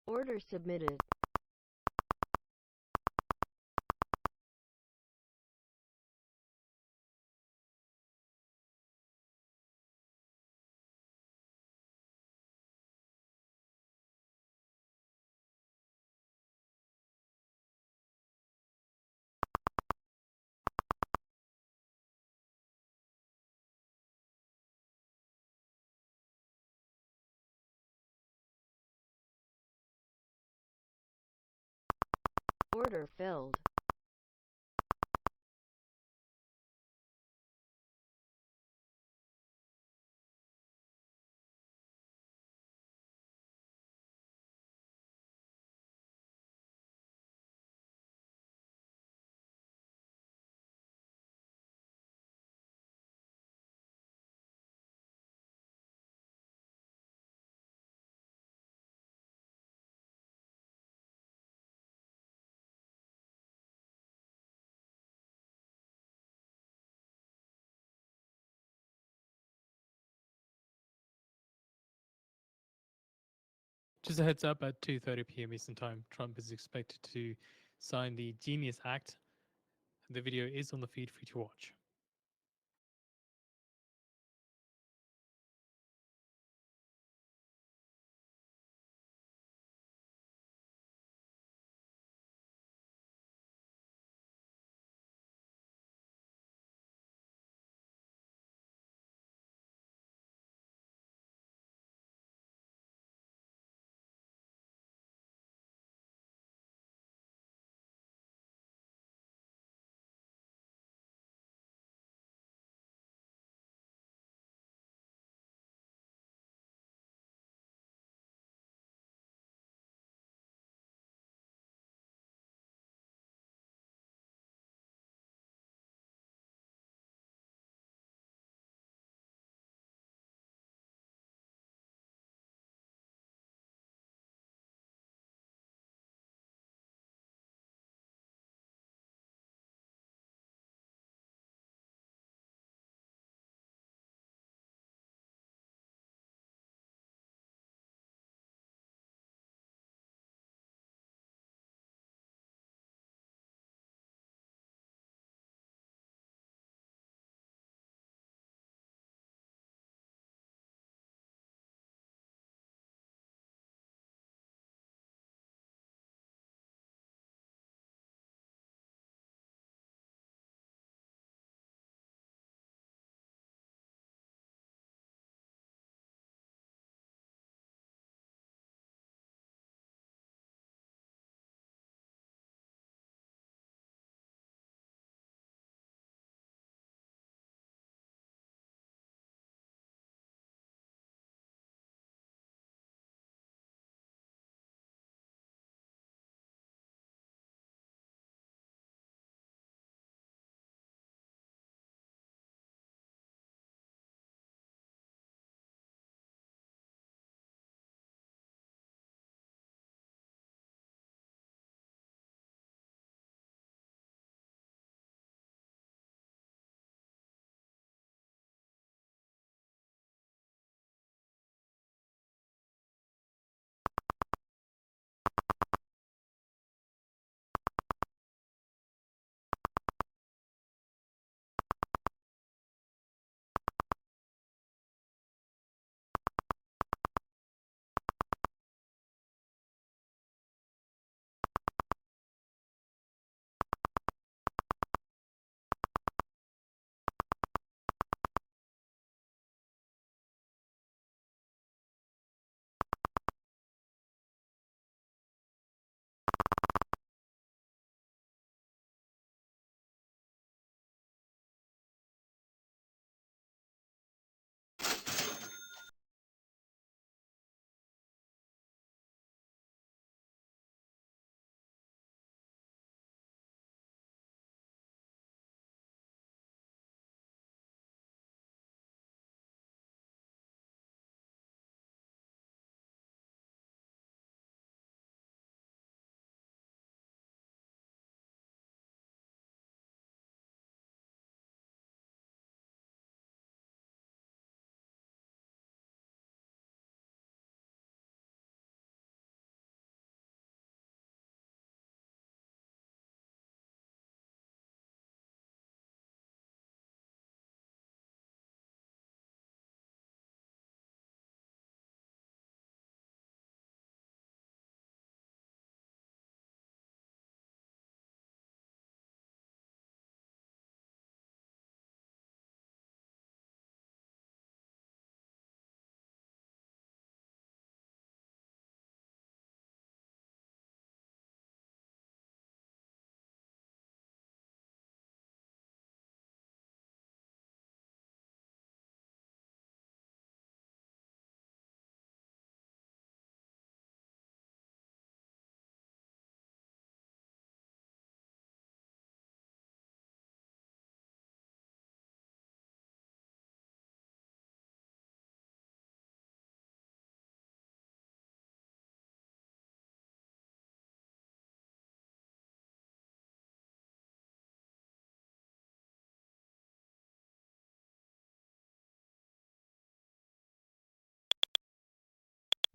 Order submitted. Order filled. Just a heads up, at 2:30 p.m. Eastern Time, Trump is expected to sign the Genius Act. The video is on the feed for you to watch.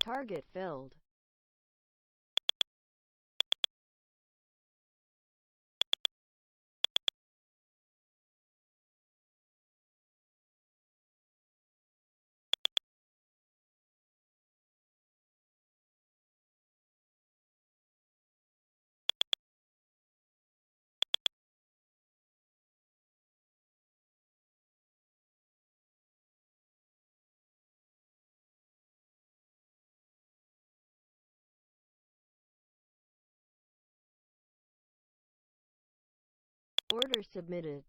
Target filled. Order submitted.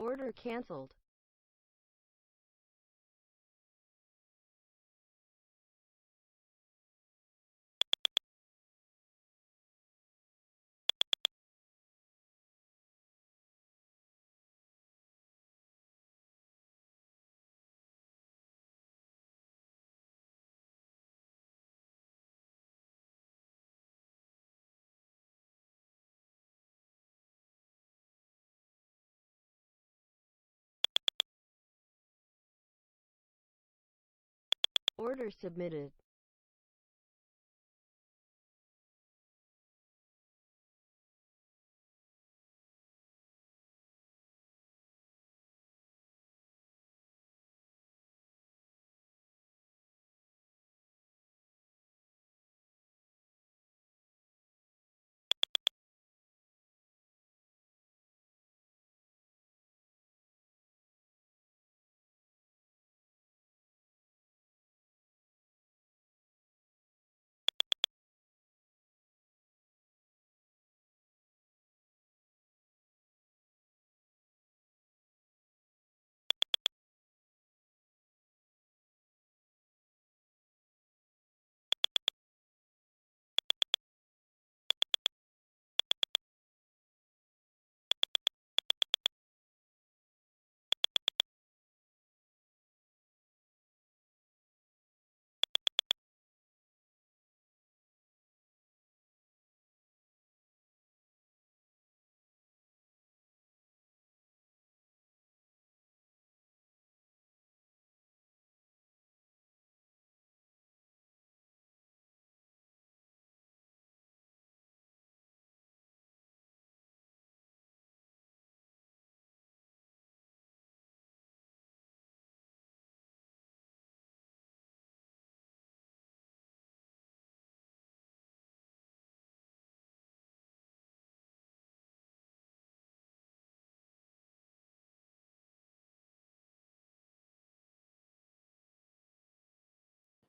Order canceled. Order submitted.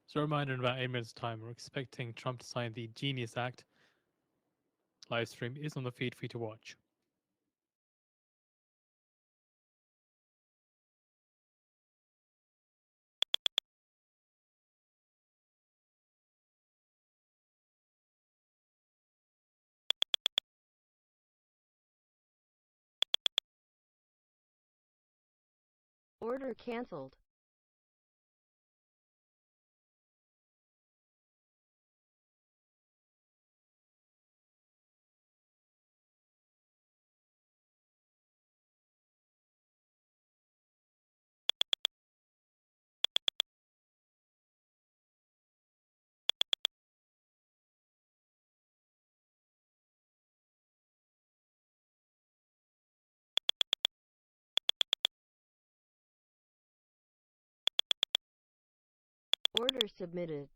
So a reminder, in about 8 minutes' time, we're expecting Trump to sign the Genius Act. Live stream is on the feed for you to watch. Order cancelled. Order submitted.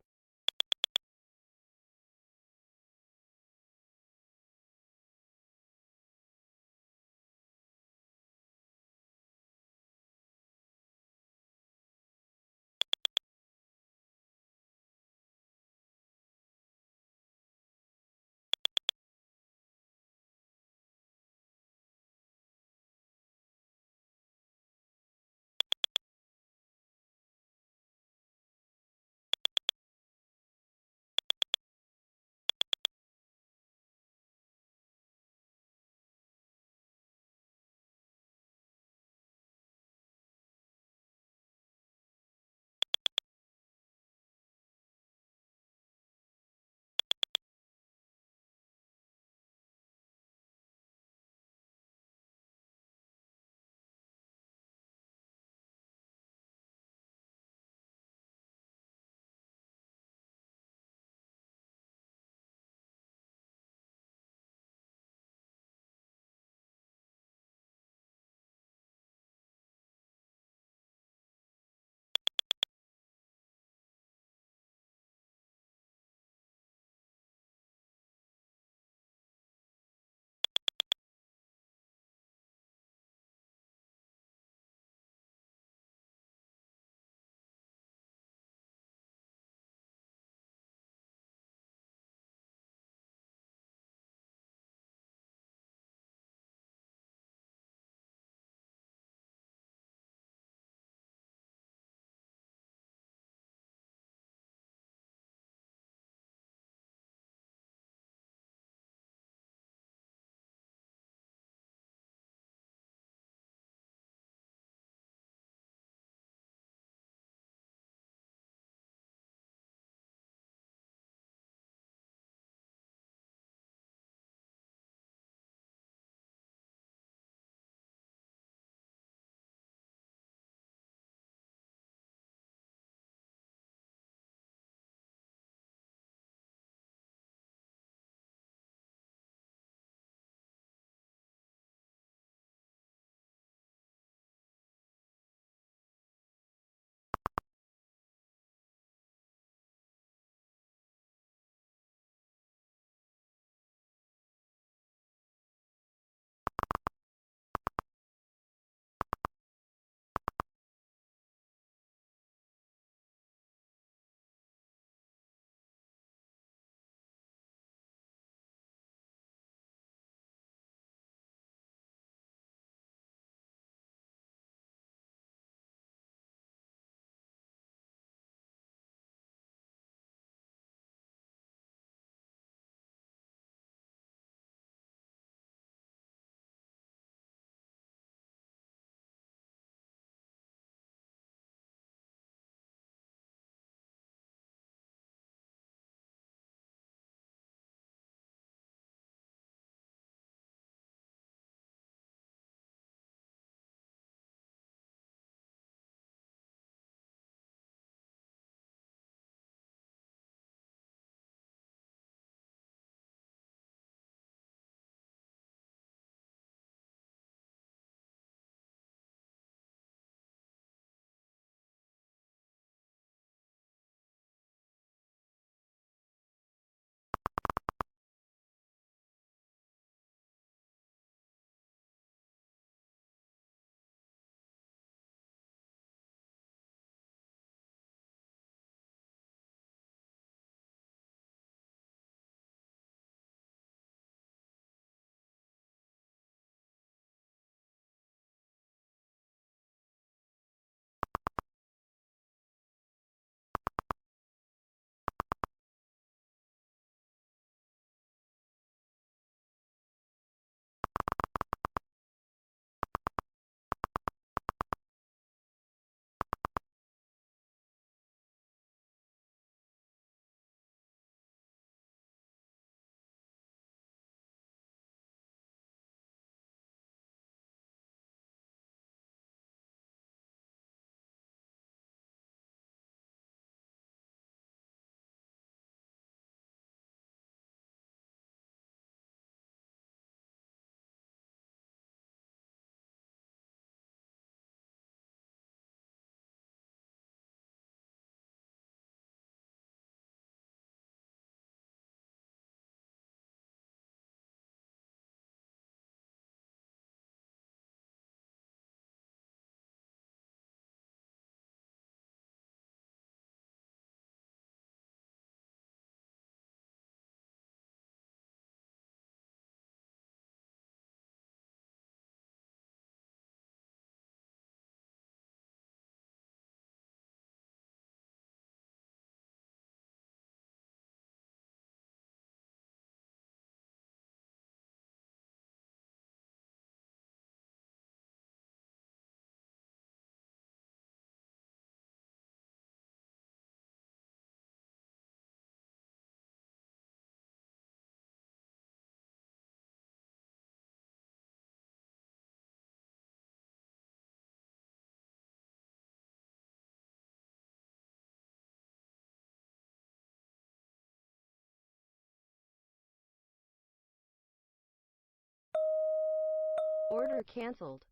Order canceled.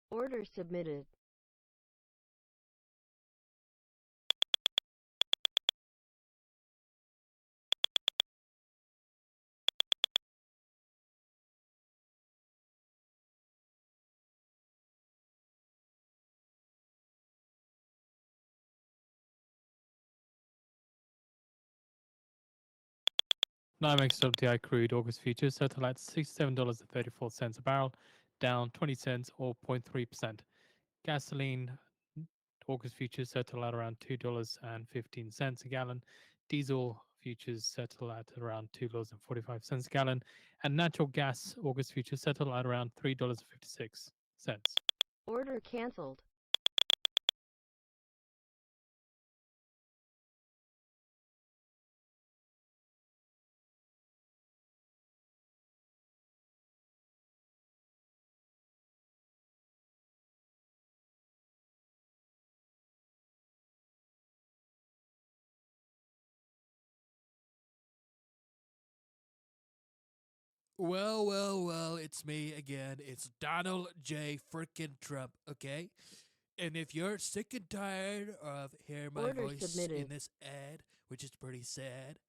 Order submitted. NYMEX WTI crude August futures settle at $67.34 a barrel, down 20 cents or 0.3%. Gasoline August futures settle at around $2.15 a gallon. Diesel futures settle at around $2.45 a gallon. And natural gas August futures settle at around $3.56. Order canceled. Well, it's me again. It's Donald J. Frickin' Trump, okay? And if you're sick and tired of hearing my Order voice submitted. in this ad, which is pretty sad,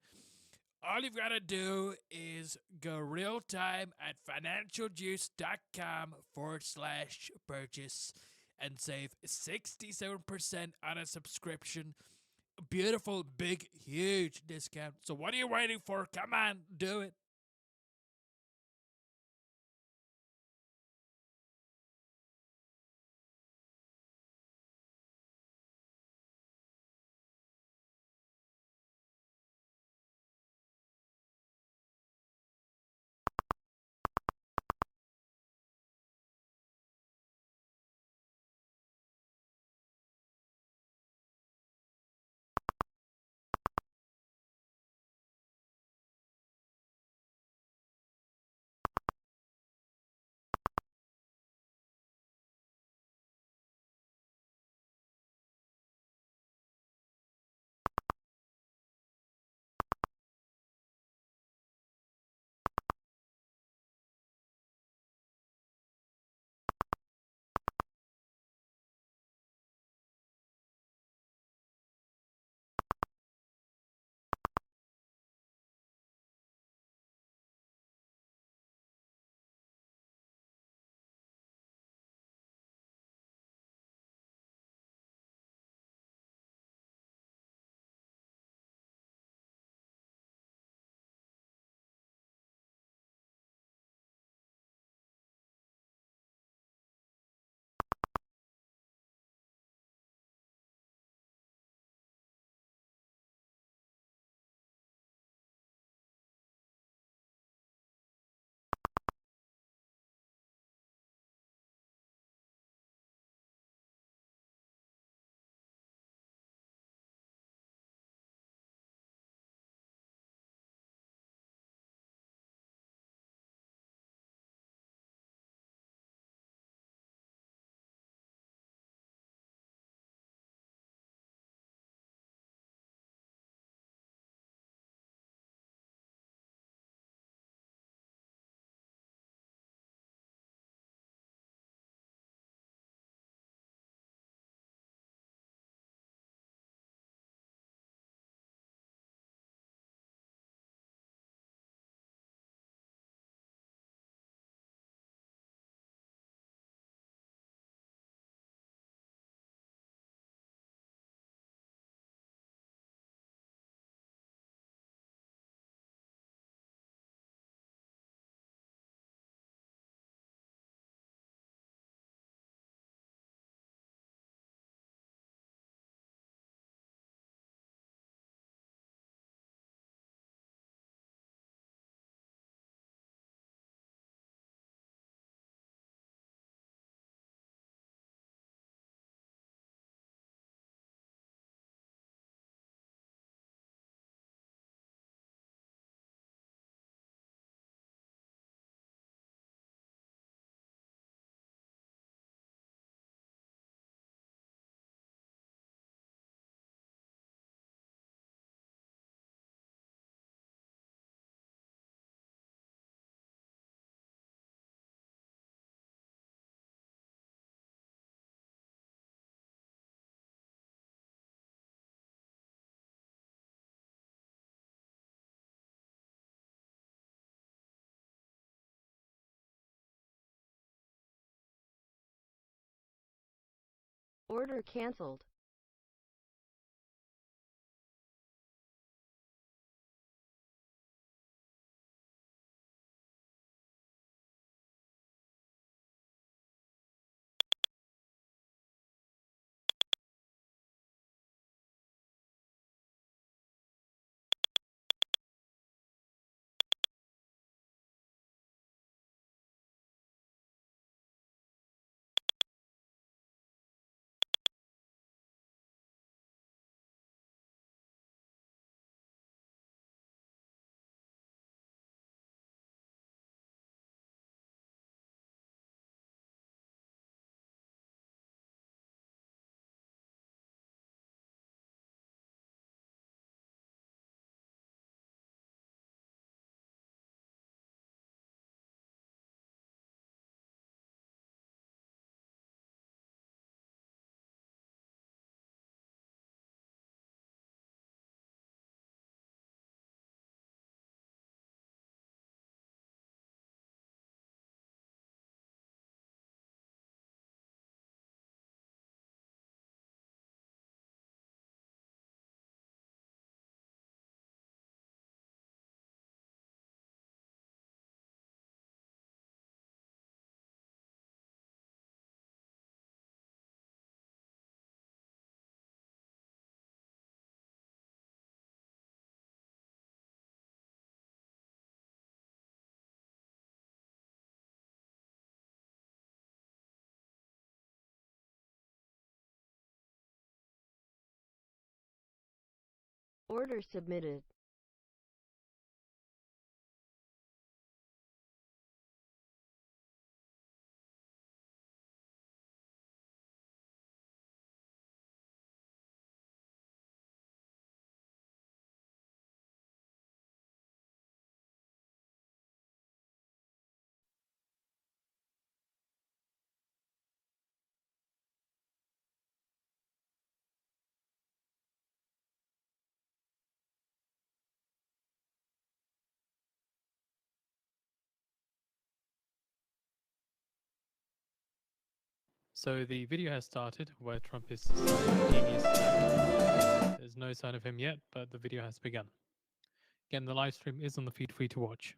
all you've got to do is go real time at financialjuice.com/purchase and save 67% on a subscription. Beautiful, big, huge discount. So what are you waiting for? Come on, do it. Order canceled. Order submitted. So the video has started where Trump is making his There's no sign of him yet, but the video has begun. Again, the live stream is on the feed for you to watch.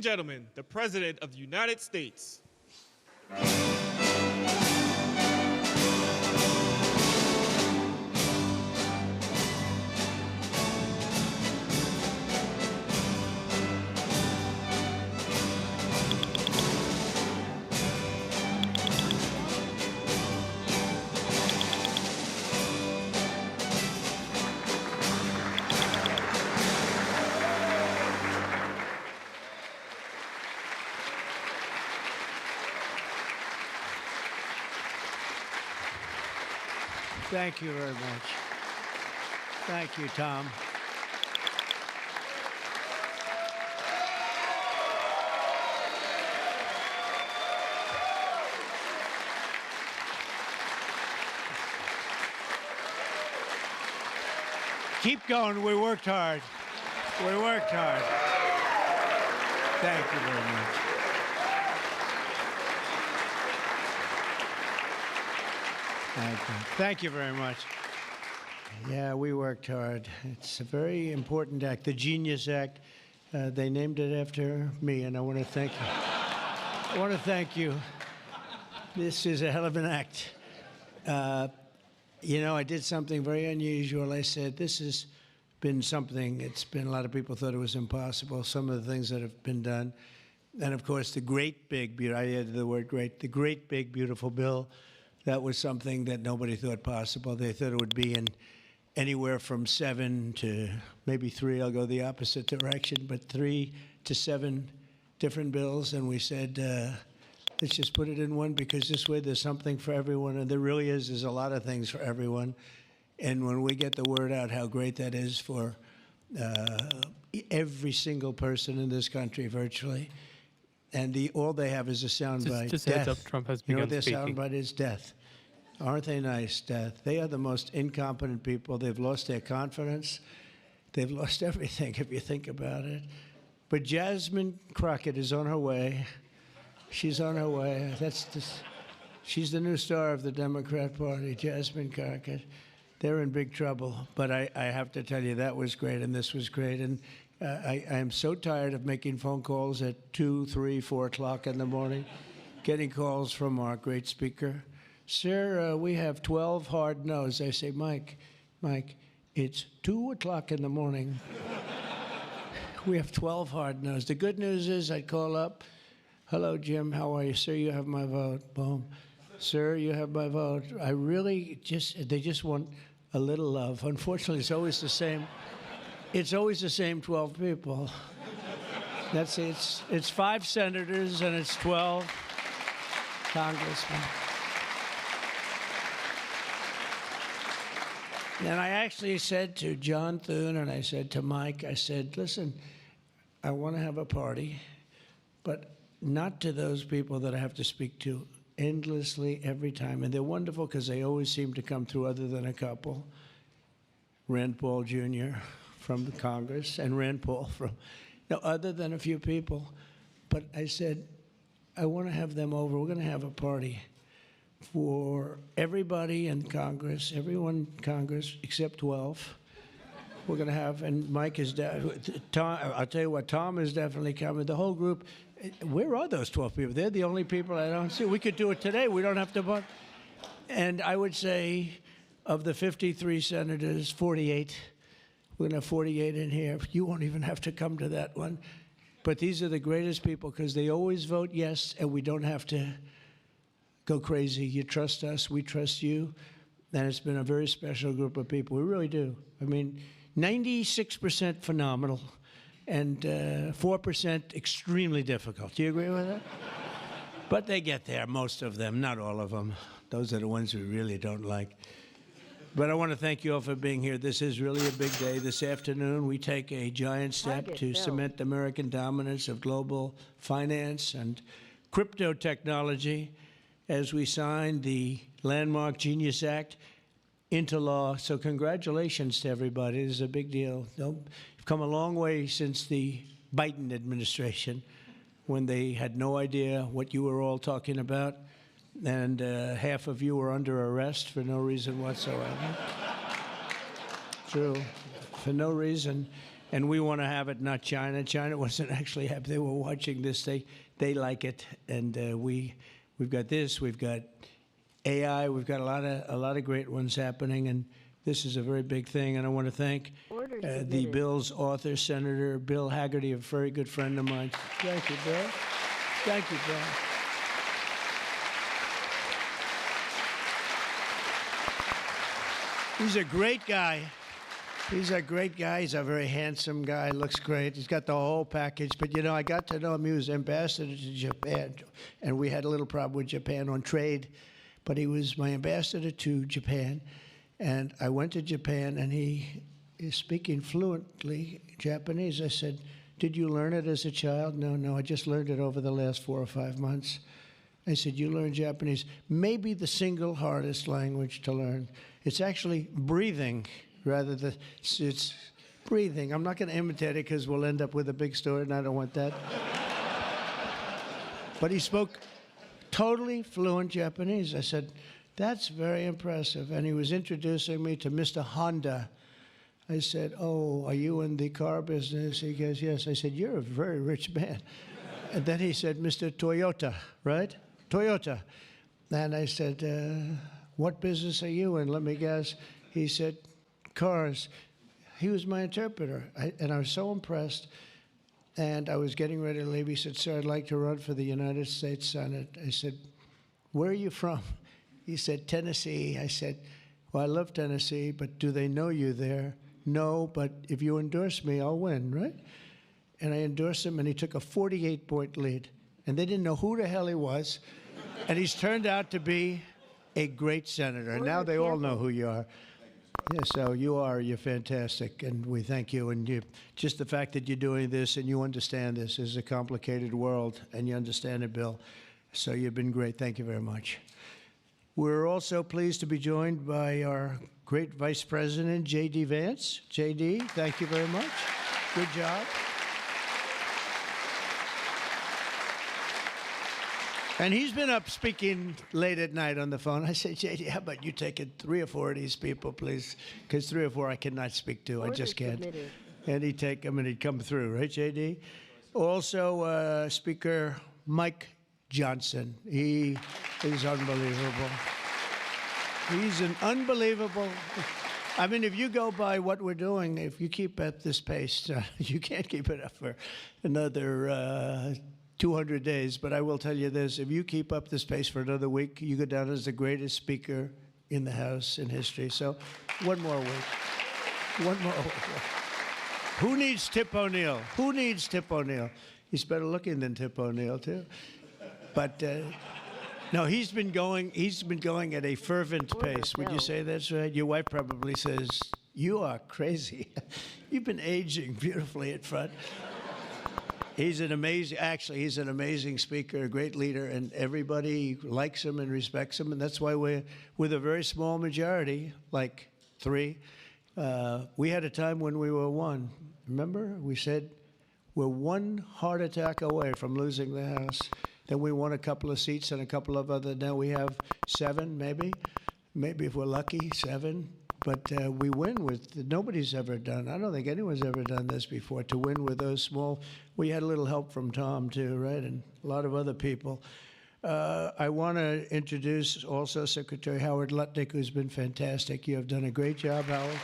and gentlemen, the President of the United States. Thank you very much. Thank you, Tom. Keep going. We worked hard. We worked hard. Thank you very much. Thank you very much. Yeah, we worked hard. It's a very important act, the Genius Act. They named it after me, and I want to thank you. I want to thank you. This is a hell of an act. You know, I did something very unusual. I said, this has been something, it's been, a lot of people thought it was impossible, some of the things that have been done. And of course, the great big, I added the word great, the great big beautiful bill, that was something that nobody thought possible. They thought it would be in anywhere from 7 to maybe 3, I'll go the opposite direction, but 3 to 7 different bills. And we said, let's just put it in one, because this way there's something for everyone. And there really is. There's a lot of things for everyone. And when we get the word out how great that is for every single person in this country, virtually, and all they have is a soundbite. Just heads up, Trump has begun speaking. You know what their soundbite is? Death. Aren't they nice? Death. They are the most incompetent people. They've lost their confidence. They've lost everything, if you think about it. But Jasmine Crockett is on her way. She's on her way. She's the new star of the Democrat Party, Jasmine Crockett. They're in big trouble. But I have to tell you, that was great, and this was great. And I am so tired of making phone calls at 2, 3, 4 o'clock in the morning, getting calls from our great speaker. Sir, we have 12 hard no's. I say, Mike, it's 2 o'clock in the morning. We have 12 hard no's. The good news is I'd call up, hello, Jim, how are you? Sir, you have my vote. Boom. Sir, you have my vote. I really they just want a little love. Unfortunately, it's always the same. It's always the same 12 people. That's it. It's 5 senators and it's 12 congressmen. And I actually said to John Thune and I said to Mike, I said, listen, I want to have a party, but not to those people that I have to speak to endlessly every time. And they're wonderful because they always seem to come through, other than a couple. Rand Paul Jr. from the Congress and Rand Paul from, other than a few people. But I said, I want to have them over. We're going to have a party for everybody in Congress, everyone in Congress except 12. We're going to have, and Mike is, Tom, I'll tell you what, Tom is definitely coming. The whole group, where are those 12 people? They're the only people I don't see. We could do it today. We don't have to vote. And I would say of the 53 senators, 48, we're going to have 48 in here. You won't even have to come to that one. But these are the greatest people because they always vote yes, and we don't have to go crazy. You trust us, we trust you. And it's been a very special group of people. We really do. I mean, 96% phenomenal and 4% extremely difficult. Do you agree with that? But they get there, most of them, not all of them. Those are the ones we really don't like. But I want to thank you all for being here. This is really a big day. This afternoon, we take a giant step to cement American dominance of global finance and crypto technology as we sign the landmark Genius Act into law. So congratulations to everybody. This is a big deal. You've come a long way since the Biden administration, when they had no idea what you were all talking about, and half of you were under arrest for no reason whatsoever. True, for no reason. And we want to have it, not China. China wasn't actually happy. They were watching this. They like it. And we've got this. We've got AI. We've got a lot of great ones happening. And this is a very big thing. And I want to thank Order the submitted. bill's author, Senator Bill Hagerty, a very good friend of mine. Thank you, Bill. Thank you, Bill. He's a great guy. He's a great guy. He's a very handsome guy. Looks great. He's got the whole package. But, you know, I got to know him. He was ambassador to Japan. And we had a little problem with Japan on trade. But he was my ambassador to Japan. And I went to Japan, and he is speaking fluently Japanese. I said, did you learn it as a child? No, I just learned it over the last 4 or 5 months. I said, you learned Japanese. Maybe the single hardest language to learn. It's actually breathing. Rather than, it's breathing. I'm not going to imitate it because we'll end up with a big story, and I don't want that. But he spoke totally fluent Japanese. I said, that's very impressive. And he was introducing me to Mr. Honda. I said, oh, are you in the car business? He goes, yes. I said, you're a very rich man. And then he said, Mr. Toyota, right? Toyota. And I said, what business are you in? Let me guess. He said, cars. He was my interpreter, and I was so impressed. And I was getting ready to leave. He said, sir, I'd like to run for the United States Senate. I said, where are you from? He said, Tennessee. I said, well, I love Tennessee, but do they know you there? No, but if you endorse me, I'll win, right? And I endorsed him, and he took a 48-point lead. And they didn't know who the hell he was. And he's turned out to be a great senator. And now they all know who you are. Yeah, so you're fantastic, and we thank you. And just the fact that you're doing this and you understand this is a complicated world, and you understand it, Bill. So you've been great. Thank you very much. We're also pleased to be joined by our great Vice President, J.D. Vance. J.D., thank you very much. Good job. And he's been up speaking late at night on the phone. I said, J.D., how about you taking 3 or 4 of these people, please? Because 3 or 4 I cannot speak to. I just can't. Submitted. And he'd take them and he'd come through, right, J.D.? Also, Speaker Mike Johnson. He is unbelievable. He's an unbelievable. I mean, if you go by what we're doing, if you keep at this pace, you can't keep it up for another 200 days, but I will tell you this, if you keep up this pace for another week, you go down as the greatest speaker in the House in history. So one more week. One more week. Who needs Tip O'Neill? Who needs Tip O'Neill? He's better looking than Tip O'Neill, too. But no, he's been going at a fervent pace. Would you say that's right? Your wife probably says, you are crazy. You've been aging beautifully at front. He's an amazing speaker, a great leader, and everybody likes him and respects him, and that's why we're with a very small majority, like 3. We had a time when we were 1. Remember? We said we're 1 heart attack away from losing the House. Then we won a couple of seats and a couple of other. Now we have 7, maybe if we're lucky, 7. But we win with, nobody's ever done, I don't think anyone's ever done this before, to win with those small. We had a little help from Tom, too, right, and a lot of other people. I want to introduce also Secretary Howard Lutnick, who's been fantastic. You have done a great job, Howard.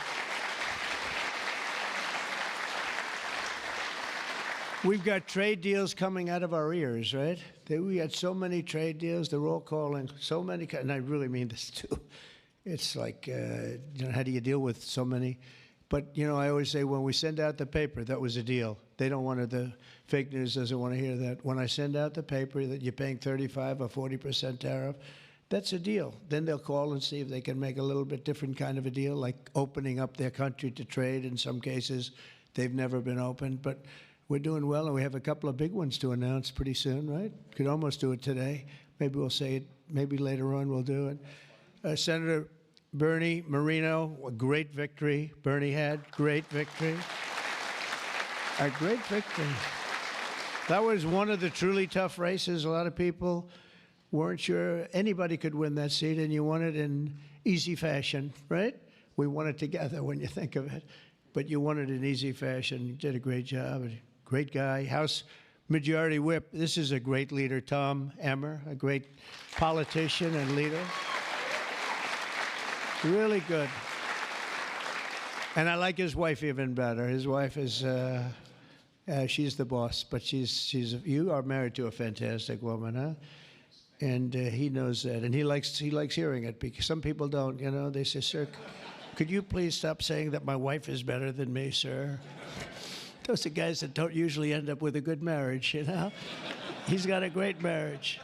We've got trade deals coming out of our ears, right? We had so many trade deals. They're all calling so many, and I really mean this, too. It's like, how do you deal with so many? But, I always say when we send out the paper, that was a deal. They don't want the fake news doesn't want to hear that. When I send out the paper that you're paying 35 or 40% tariff, that's a deal. Then they'll call and see if they can make a little bit different kind of a deal, like opening up their country to trade. In some cases, they've never been opened. But we're doing well, and we have a couple of big ones to announce pretty soon, right? Could almost do it today. Maybe we'll say it. Maybe later on we'll do it. Senator Bernie Moreno, a great victory. Bernie had great victory. A great victory. That was one of the truly tough races. A lot of people weren't sure anybody could win that seat, and you won it in easy fashion, right? We won it together when you think of it. but you won it in easy fashion. You did a great job. Great guy. House Majority Whip. This is a great leader, Tom Emmer, a great politician and leader. Really good. And I like his wife even better. His wife is, she's the boss, but you are married to a fantastic woman, huh? And he knows that, and he likes hearing it, because some people don't, you know. They say, "Sir, could you please stop saying that my wife is better than me, sir?" Those are guys that don't usually end up with a good marriage, you know. He's got a great marriage.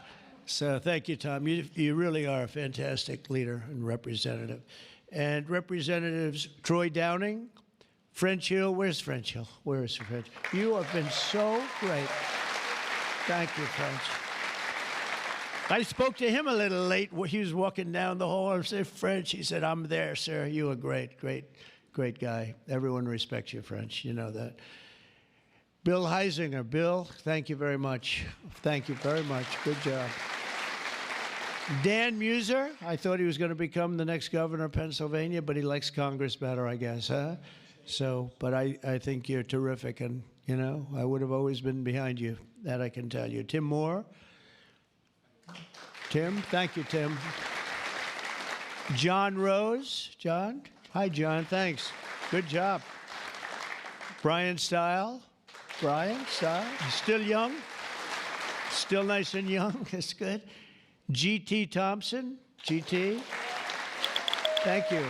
So thank you, Tom. You really are a fantastic leader and representative. And Representatives Troy Downing, French Hill. Where's French Hill? Where is French? You have been so great. Thank you, French. I spoke to him a little late. He was walking down the hall. I said, "French." He said, "I'm there, sir. You are great, great, great guy. Everyone respects you, French. You know that." Bill Heisinger. Bill, thank you very much. Thank you very much. Good job. Dan Muser. I thought he was going to become the next governor of Pennsylvania, but he likes Congress better, I guess, huh? So, but I think you're terrific, and, you know, I would have always been behind you. That I can tell you. Tim Moore. Tim, thank you, Tim. John Rose. John? Hi, John, thanks. Good job. Brian Stile. Brian Stile, still young. Still nice and young, that's good. G.T. Thompson. G.T. Thank you.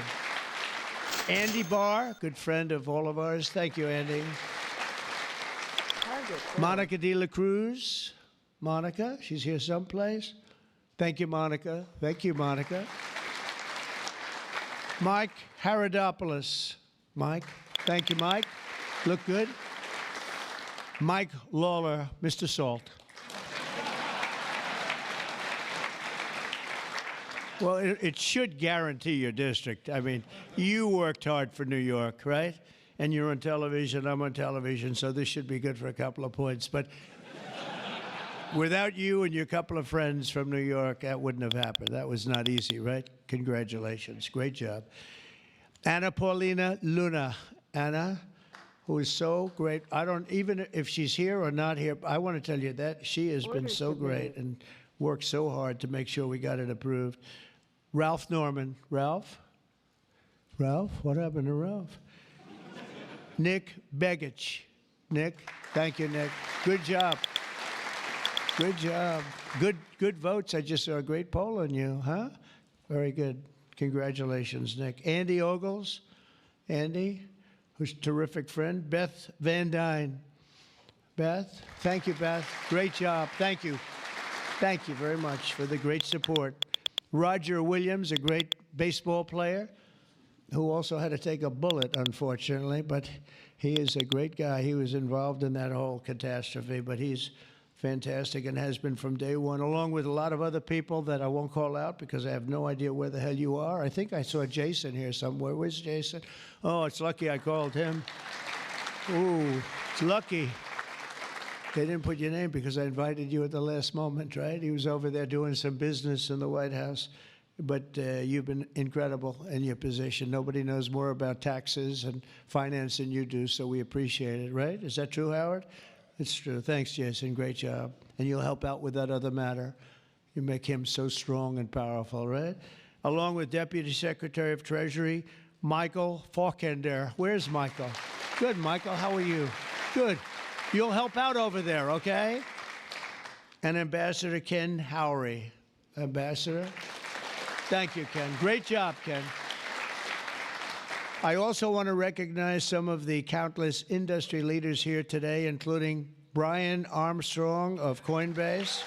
Andy Barr, good friend of all of ours. Thank you, Andy. Monica De La Cruz. Monica, she's here someplace. Thank you, Monica. Thank you, Monica. Mike Haradopoulos. Mike, thank you, Mike. Look good. Mike Lawler, Mr. Salt. Well, it should guarantee your district. I mean, you worked hard for New York, right? And you're on television, I'm on television, so this should be good for a couple of points. But without you and your couple of friends from New York, that wouldn't have happened. That was not easy, right? Congratulations. Great job. Anna Paulina Luna. Anna, who is so great. I don't, even if she's here or not here, I want to tell you that she has been so great and worked so hard to make sure we got it approved. Ralph Norman. Ralph? Ralph? What happened to Ralph? Nick Begich. Nick, thank you, Nick. Good job. Good job. Good votes. I just saw a great poll on you, huh? Very good. Congratulations, Nick. Andy Ogles. Andy, who's a terrific friend. Beth Van Dyne. Beth, thank you, Beth. Great job. Thank you. Thank you very much for the great support. Roger Williams, a great baseball player, who also had to take a bullet, unfortunately, but he is a great guy. He was involved in that whole catastrophe, but he's fantastic and has been from day one, along with a lot of other people that I won't call out because I have no idea where the hell you are. I think I saw Jason here somewhere. Where's Jason? Oh, it's lucky I called him. Ooh, it's lucky. They didn't put your name because I invited you at the last moment, right? He was over there doing some business in the White House. But you've been incredible in your position. Nobody knows more about taxes and finance than you do, so we appreciate it, right? Is that true, Howard? It's true. Thanks, Jason. Great job. And you'll help out with that other matter. You make him so strong and powerful, right? Along with Deputy Secretary of Treasury, Michael Faulkender. Where's Michael? Good, Michael. How are you? Good. You'll help out over there, okay? And Ambassador Ken Howry. Ambassador? Thank you, Ken. Great job, Ken. I also want to recognize some of the countless industry leaders here today, including Brian Armstrong of Coinbase.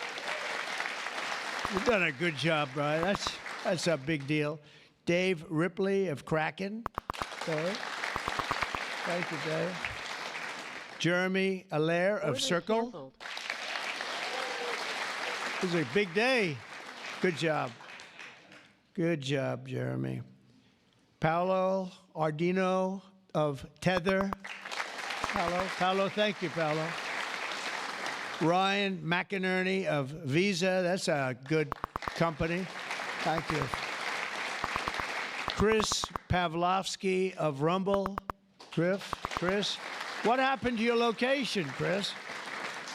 You've done a good job, Brian. That's a big deal. Dave Ripley of Kraken. Dave. Thank you, Dave. Jeremy Allaire of Circle. This is a big day. Good job. Good job, Jeremy. Paolo Ardino of Tether. Paolo, thank you, Paolo. Ryan McInerney of Visa. That's a good company. Thank you. Chris Pavlovsky of Rumble. Chris, what happened to your location, Chris?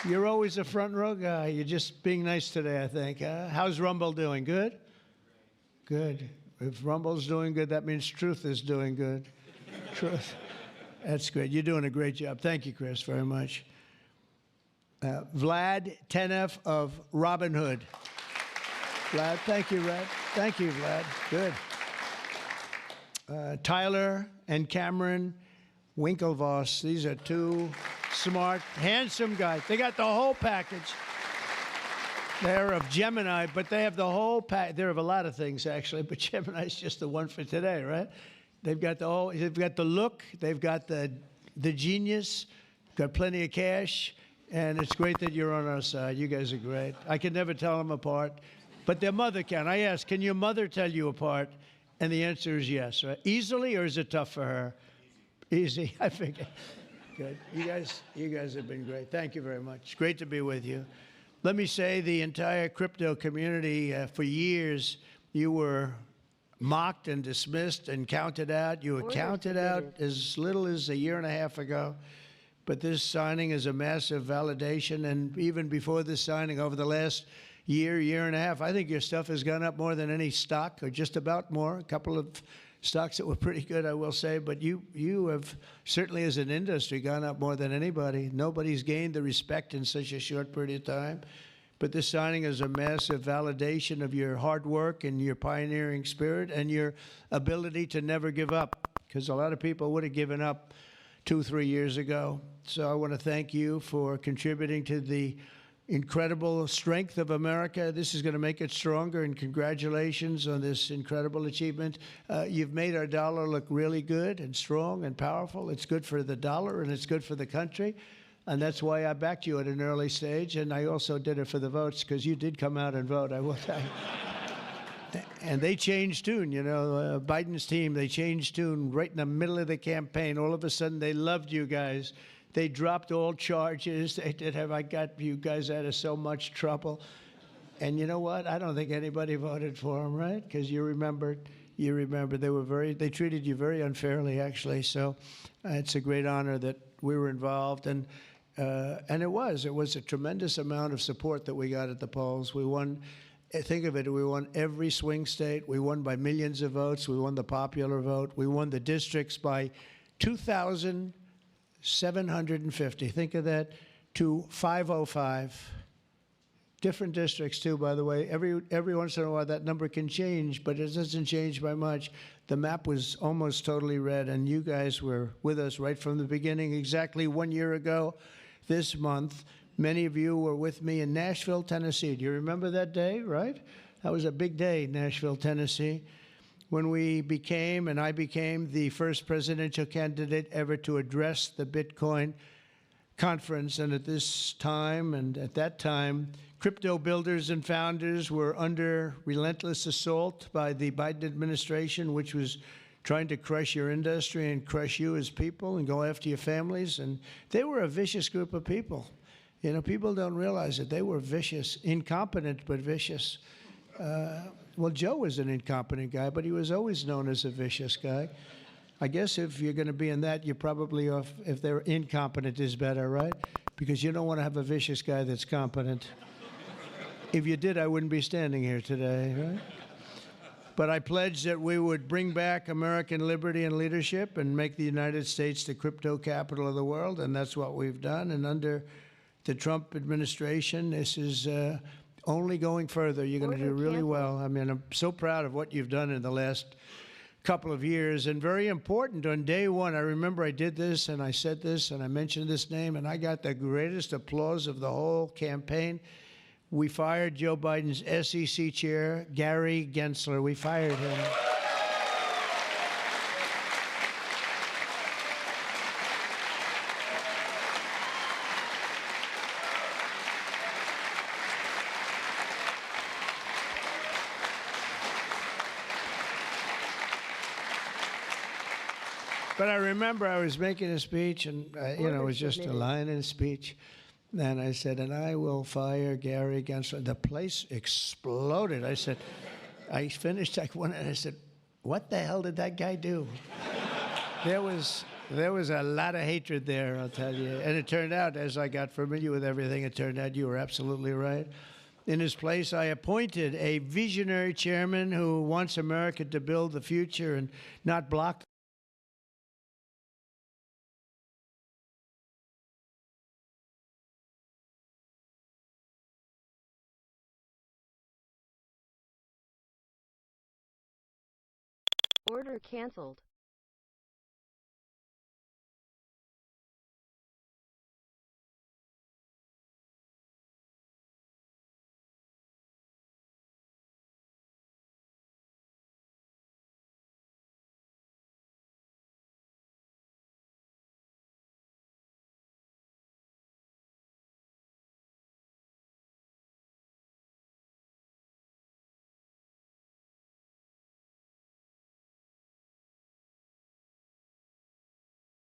You're always a front row guy. You're just being nice today, I think. How's Rumble doing? Good? Good. If Rumble's doing good, that means Truth is doing good. Truth. That's great. You're doing a great job. Thank you, Chris, very much. Vlad Tenev of Robin Hood. Vlad, thank you, Vlad. Thank you, Vlad. Good. Tyler and Cameron Winklevoss. These are two smart, handsome guys. They got the whole package. They're of Gemini, but they have the whole pack. They're of a lot of things, actually, but Gemini's just the one for today, right? They've got the whole, they've got the look, they've got the genius, got plenty of cash, and it's great that you're on our side. You guys are great. I can never tell them apart, but their mother can. I asked, can your mother tell you apart? And the answer is yes, right? Easily, or is it tough for her? Easy, I figure. Good. You guys have been great. Thank you very much. It's great to be with you. Let me say the entire crypto community, for years, you were mocked and dismissed and counted out. You were counted out as little as a year and a half ago. But this signing is a massive validation. And even before this signing, over the last year and a half, I think your stuff has gone up more than any stock, or just about more. A couple of stocks that were pretty good, I will say, but you have certainly as an industry gone up more than anybody. Nobody's gained the respect in such a short period of time. But this signing is a massive validation of your hard work and your pioneering spirit and your ability to never give up, because a lot of people would have given up 2-3 years ago. So I want to thank you for contributing to the incredible strength of America. This is going to make it stronger, and congratulations on this incredible achievement. You've made our dollar look really good and strong and powerful. It's good for the dollar, and it's good for the country, and that's why I backed you at an early stage, and I also did it for the votes, because you did come out and vote, I will tell you. And they changed tune, you know, Biden's team, they changed tune right in the middle of the campaign. All of a sudden, they loved you guys. They dropped all charges. They did have, I got you guys out of so much trouble. And you know what? I don't think anybody voted for them, right? Because you remember they treated you very unfairly, actually. So it's a great honor that we were involved. And it was a tremendous amount of support that we got at the polls. We won, think of it, we won every swing state. We won by millions of votes. We won the popular vote. We won the districts by 2,750. Think of that, to 505. Different districts, too, by the way. Every once in a while, that number can change, but it doesn't change by much. The map was almost totally red, and you guys were with us right from the beginning. Exactly 1 year ago this month, many of you were with me in Nashville, Tennessee. Do you remember that day, right? That was a big day, Nashville, Tennessee, when I became the first presidential candidate ever to address the Bitcoin conference. And at this time, and at that time, crypto builders and founders were under relentless assault by the Biden administration, which was trying to crush your industry and crush you as people and go after your families. And they were a vicious group of people. You know, people don't realize it. They were vicious, incompetent, but vicious. Well, Joe was an incompetent guy, but he was always known as a vicious guy. I guess if you're going to be in that, you're probably off, if they're incompetent is better, right? Because you don't want to have a vicious guy that's competent. If you did, I wouldn't be standing here today, right? But I pledged that we would bring back American liberty and leadership and make the United States the crypto capital of the world, and that's what we've done. And under the Trump administration, this is only going further. You're going to do really well. I mean, I'm so proud of what you've done in the last couple of years. And very important, on day one, I remember I did this and I said this and I mentioned this name, and I got the greatest applause of the whole campaign. We fired Joe Biden's SEC chair, Gary Gensler. We fired him. But I remember I was making a speech, and it was just a line in a speech. And I said, and I will fire Gary Gensler. The place exploded. I said, I finished like one, and I said, what the hell did that guy do? There was There was a lot of hatred there, I'll tell you. And it turned out, as I got familiar with everything, it turned out you were absolutely right. In his place, I appointed a visionary chairman who wants America to build the future and not block. Order canceled.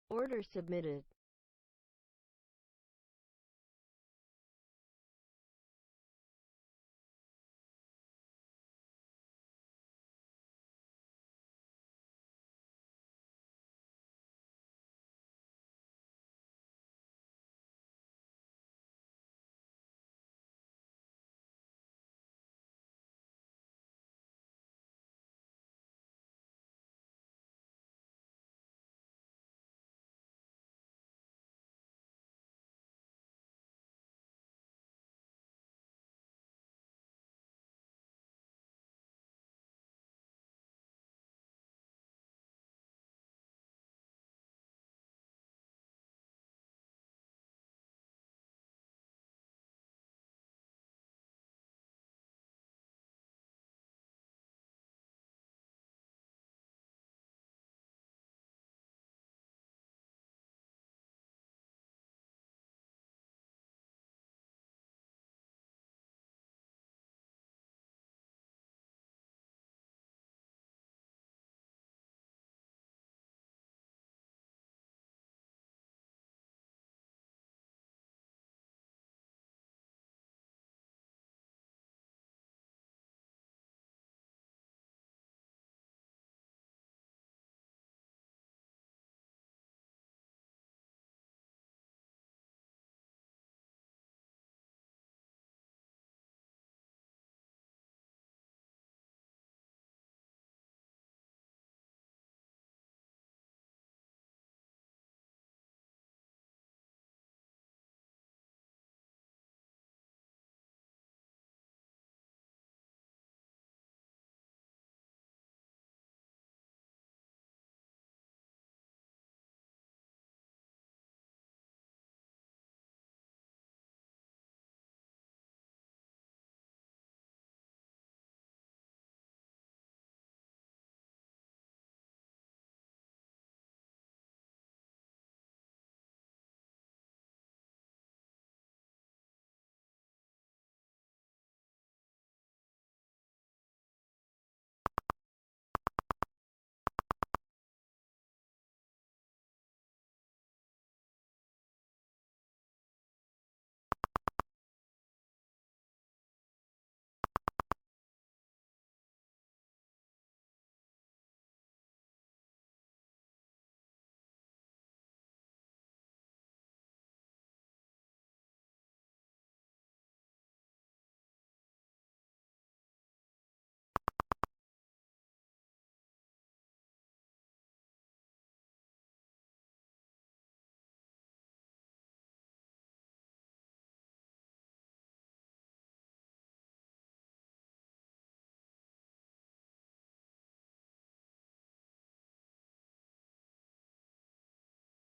Order submitted.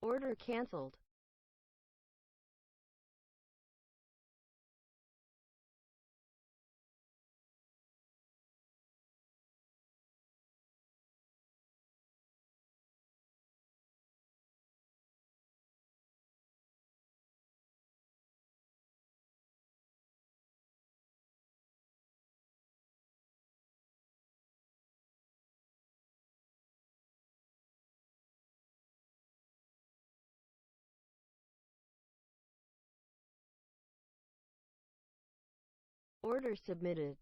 Order canceled. Order submitted.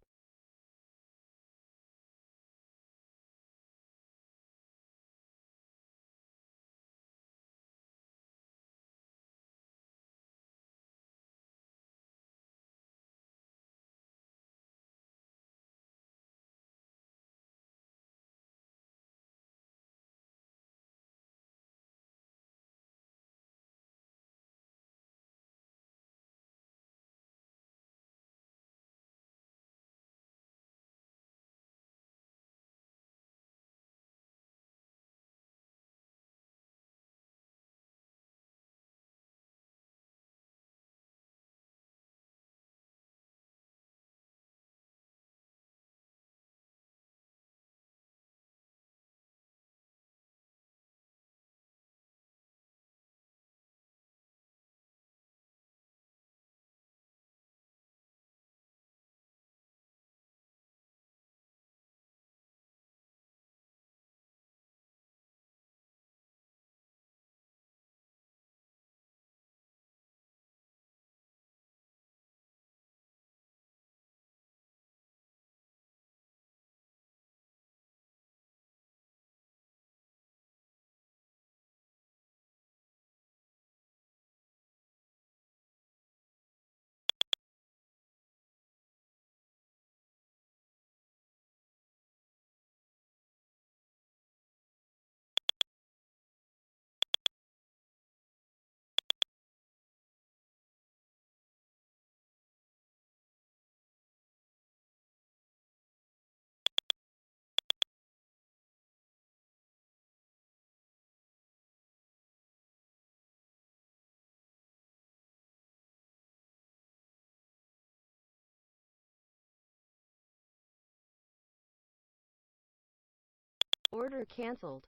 Order canceled.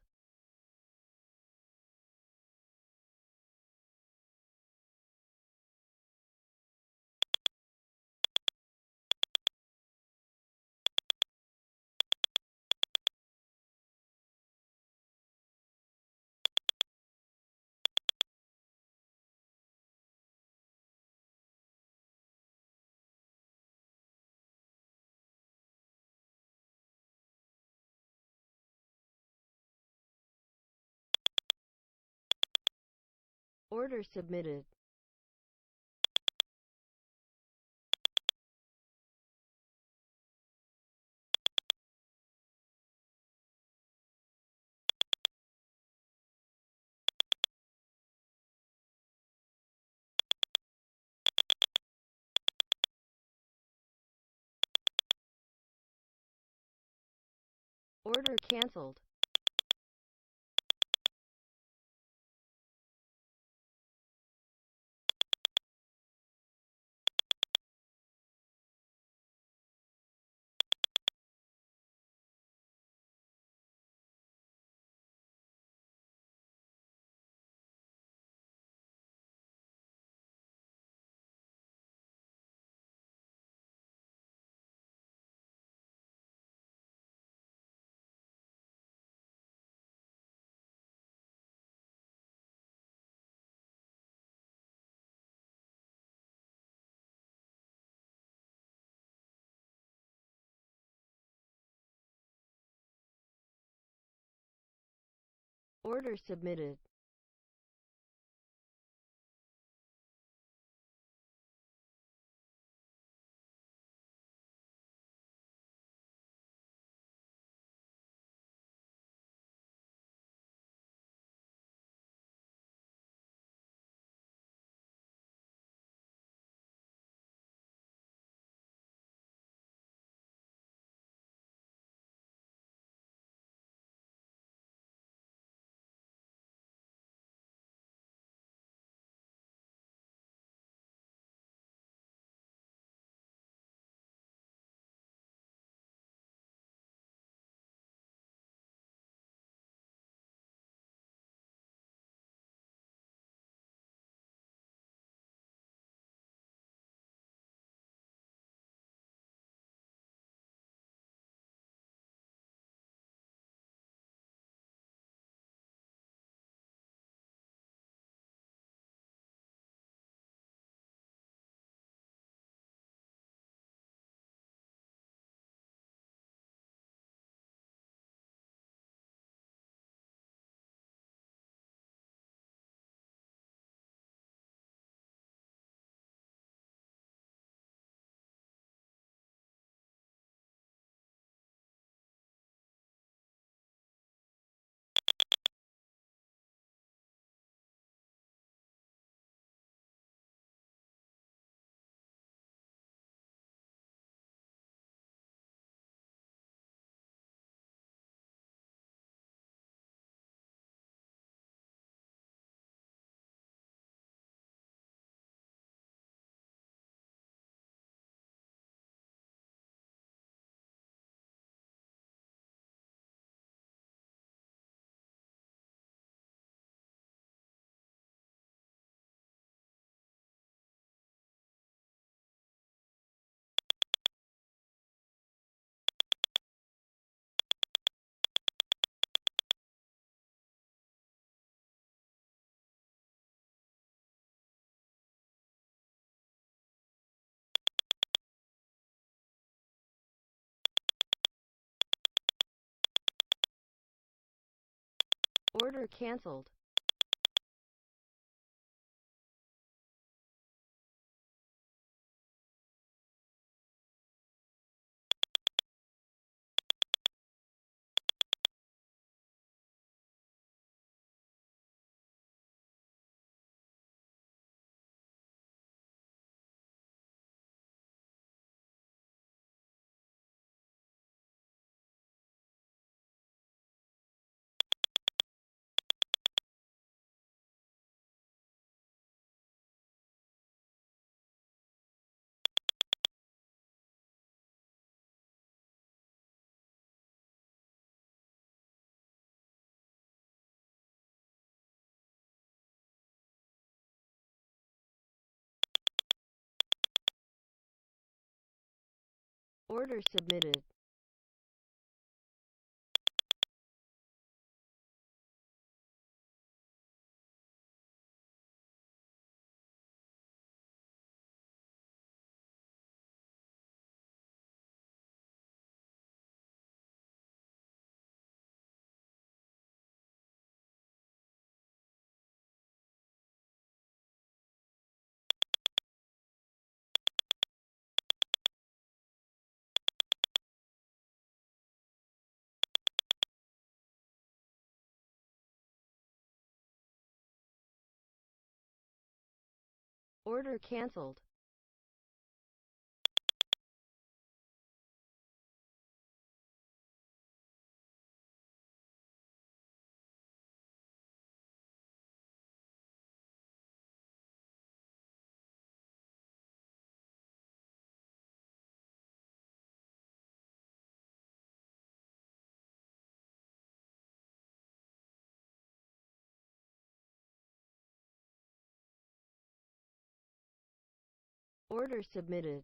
Order submitted. Order canceled. Order submitted. Order canceled. Order submitted. Order canceled. Order submitted.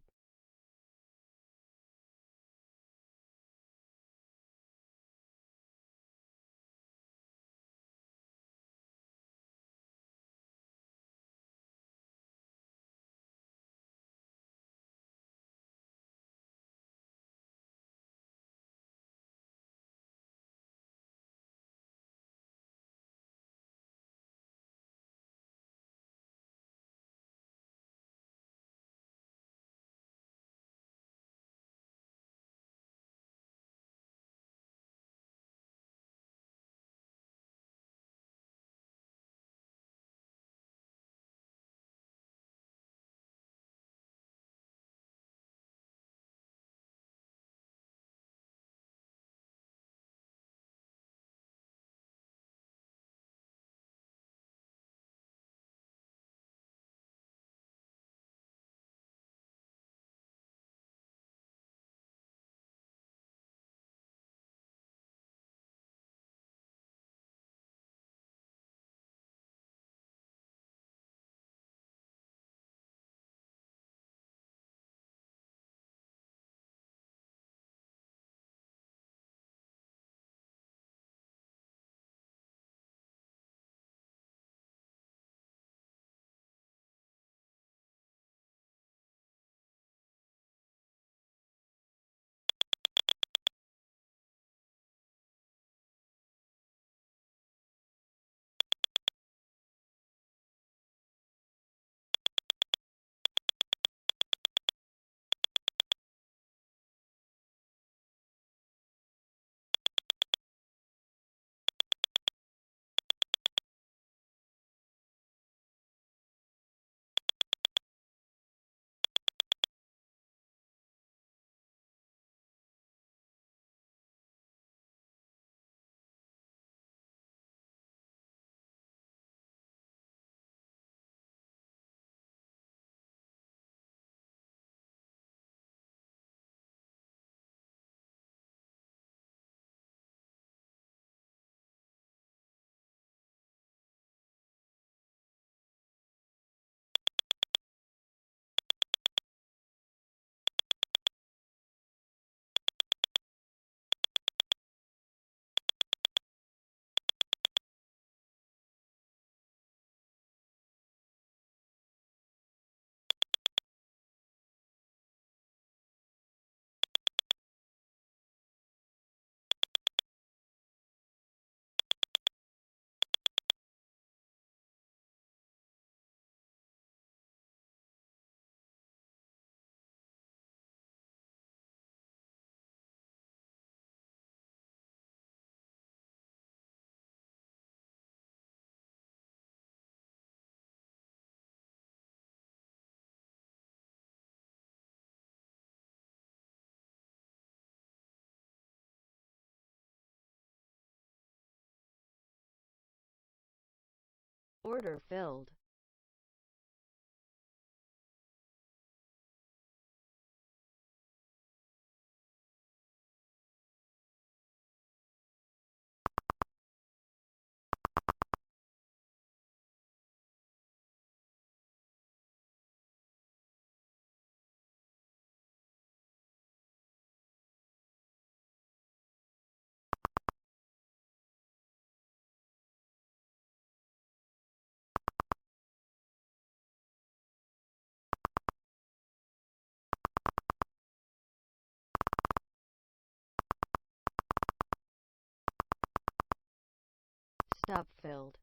Order filled. Stop filled.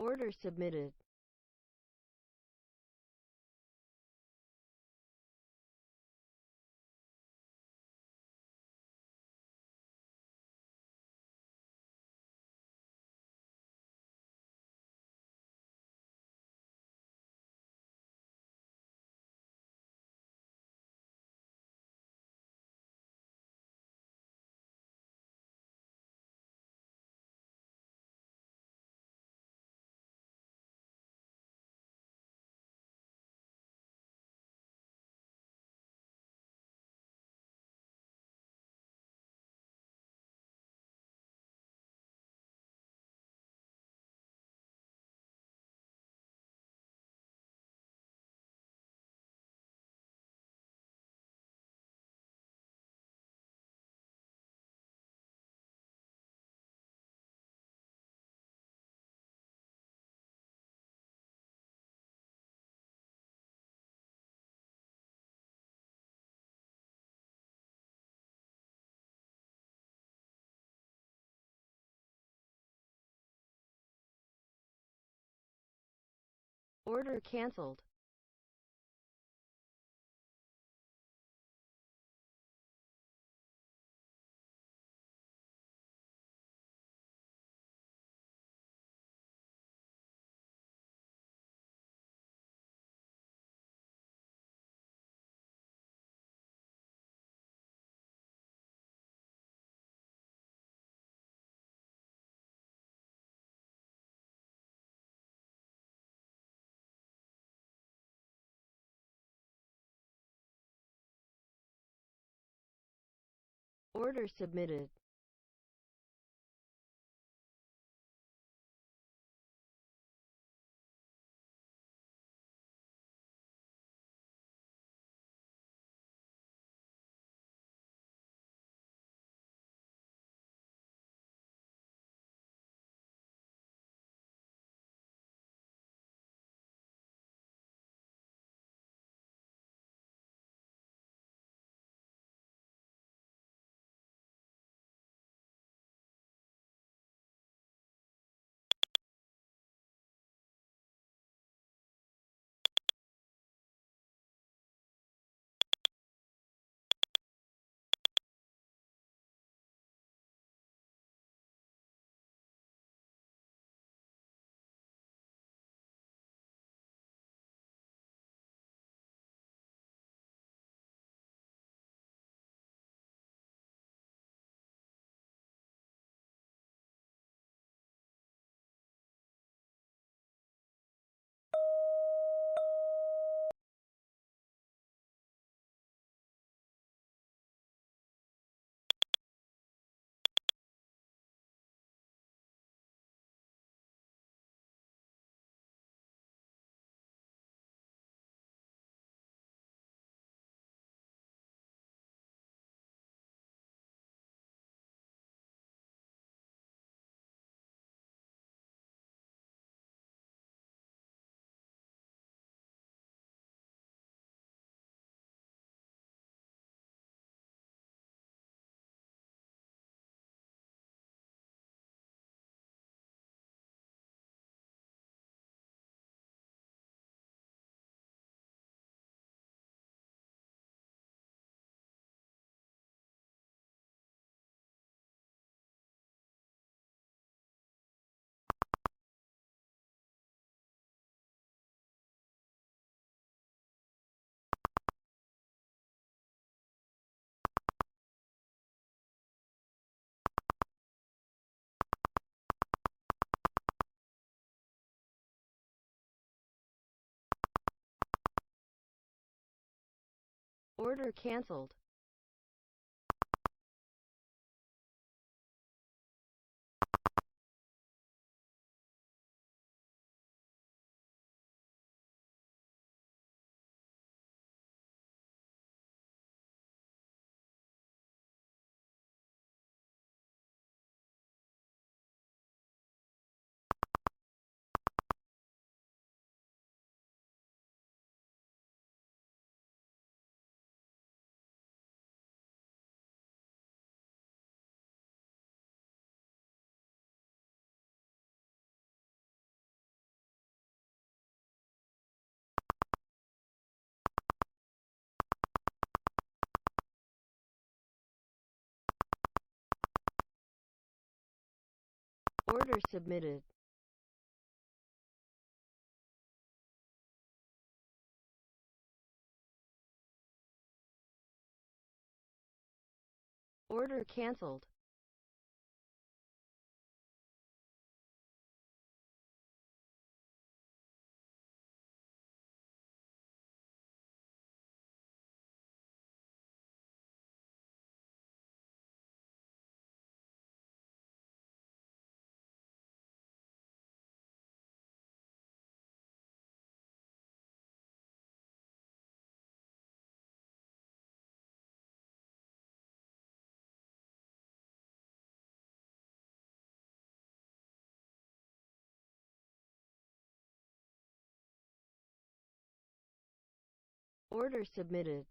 Order submitted. Order canceled. Order submitted. Order canceled. Order submitted. Order canceled. Order submitted.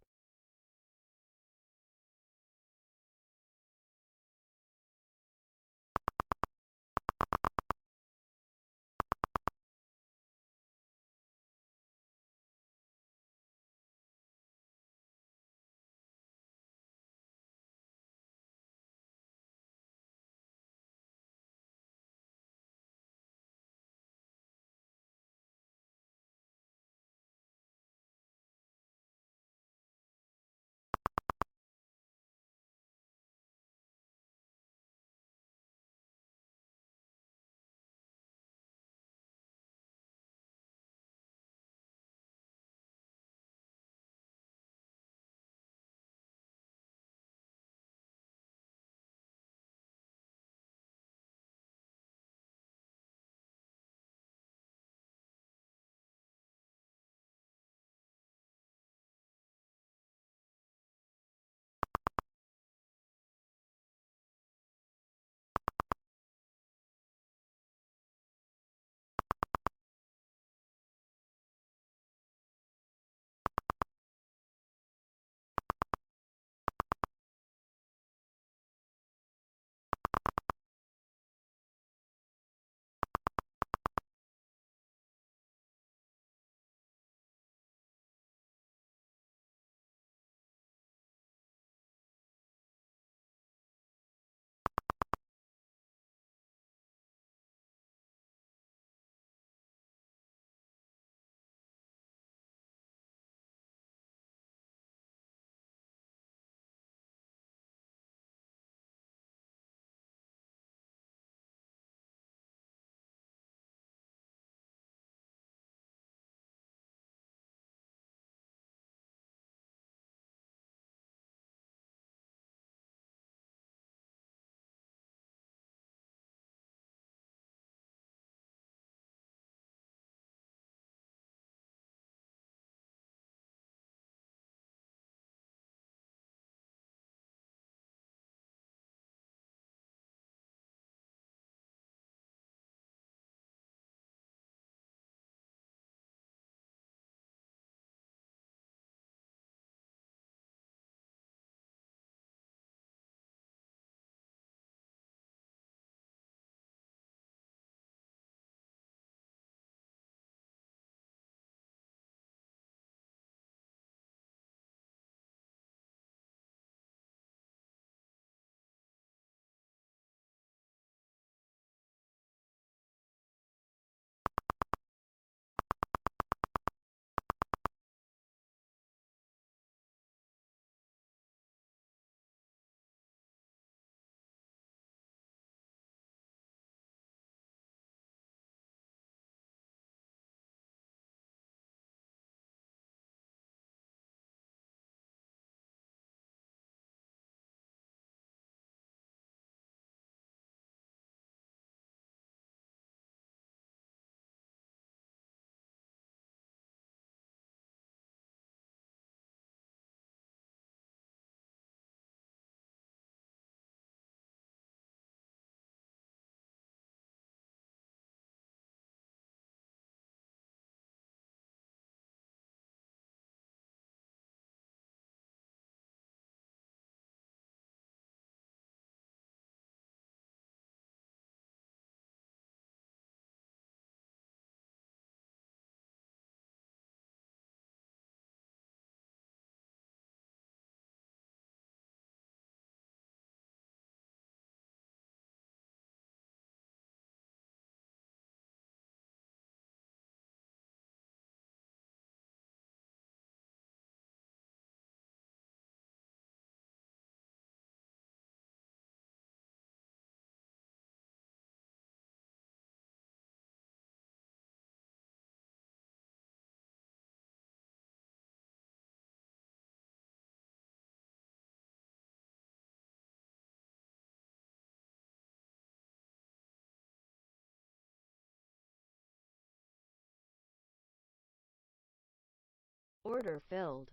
Order filled.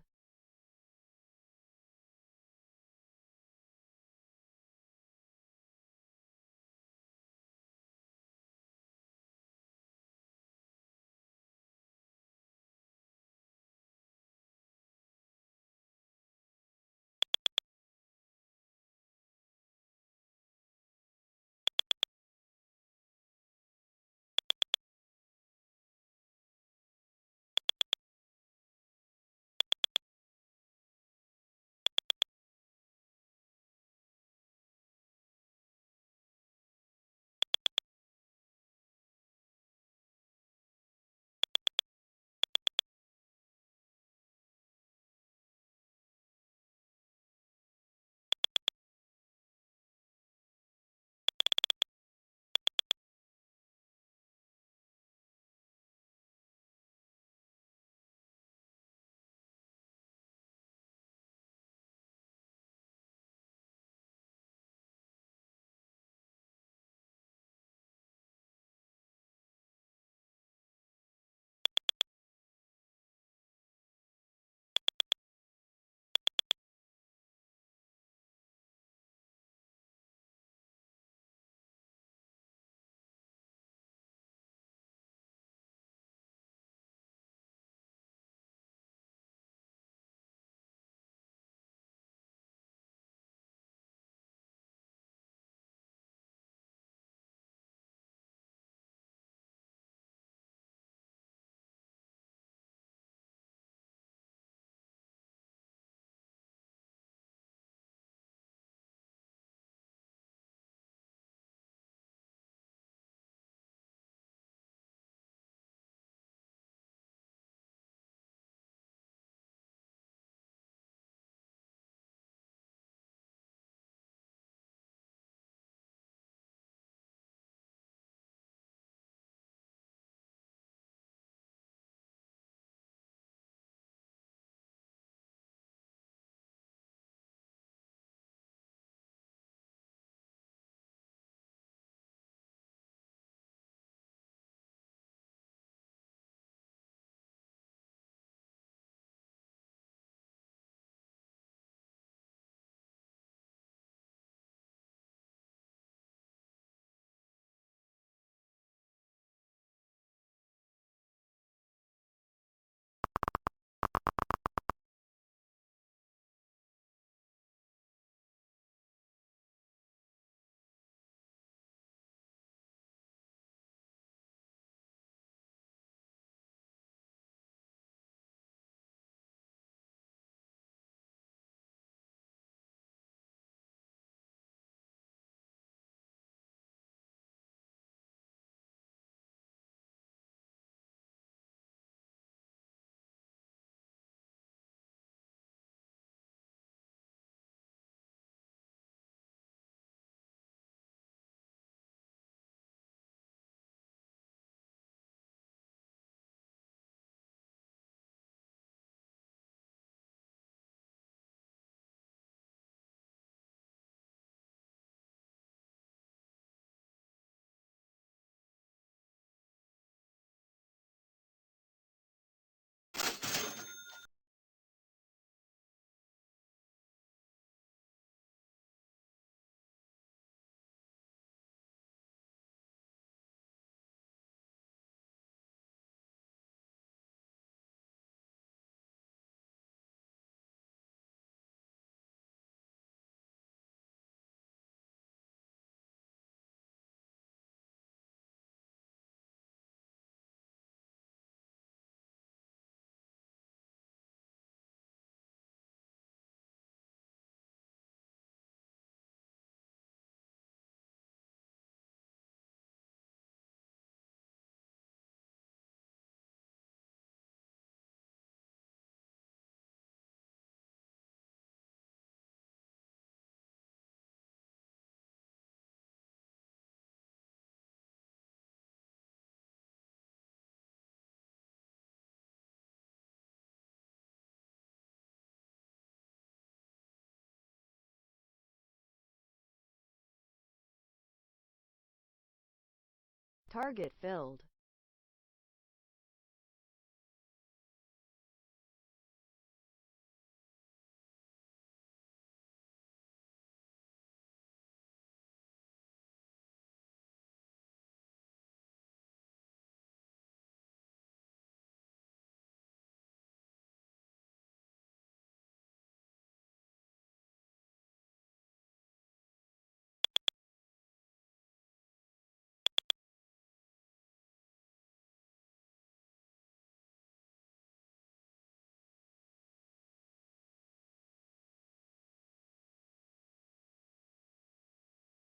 Target filled.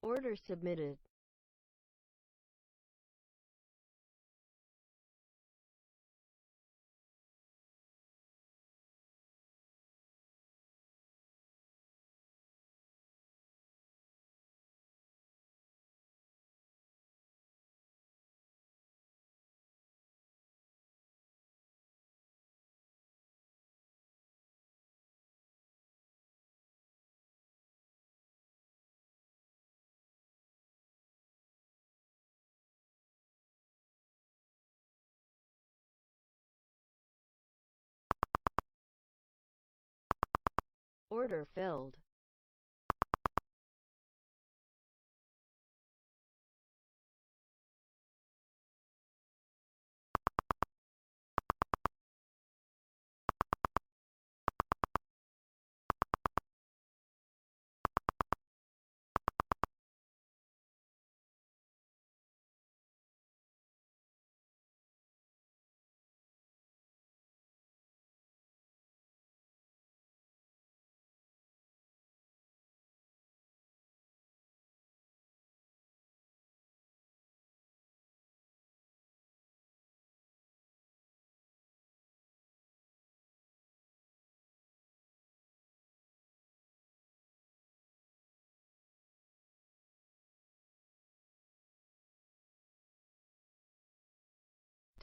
Order submitted. Order filled.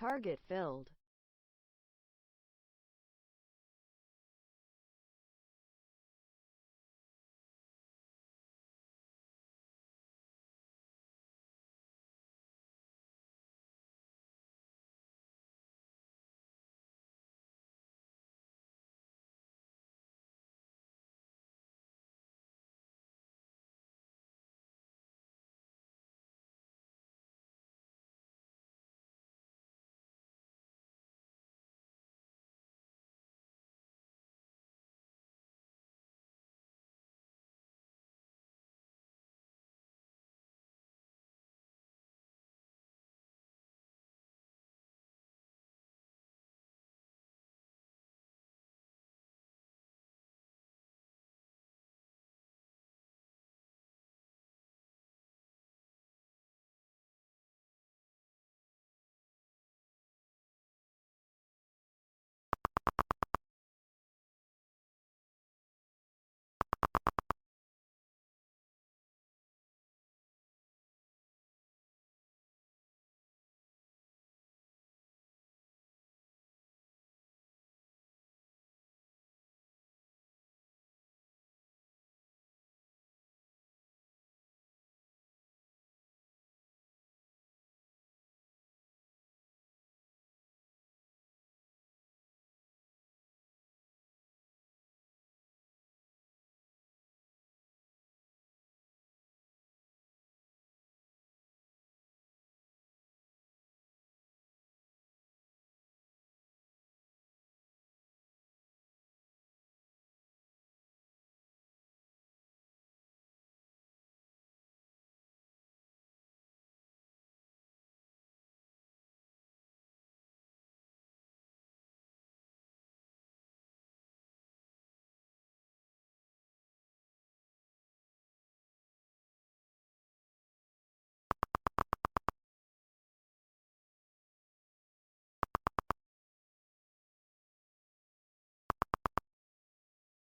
Target filled.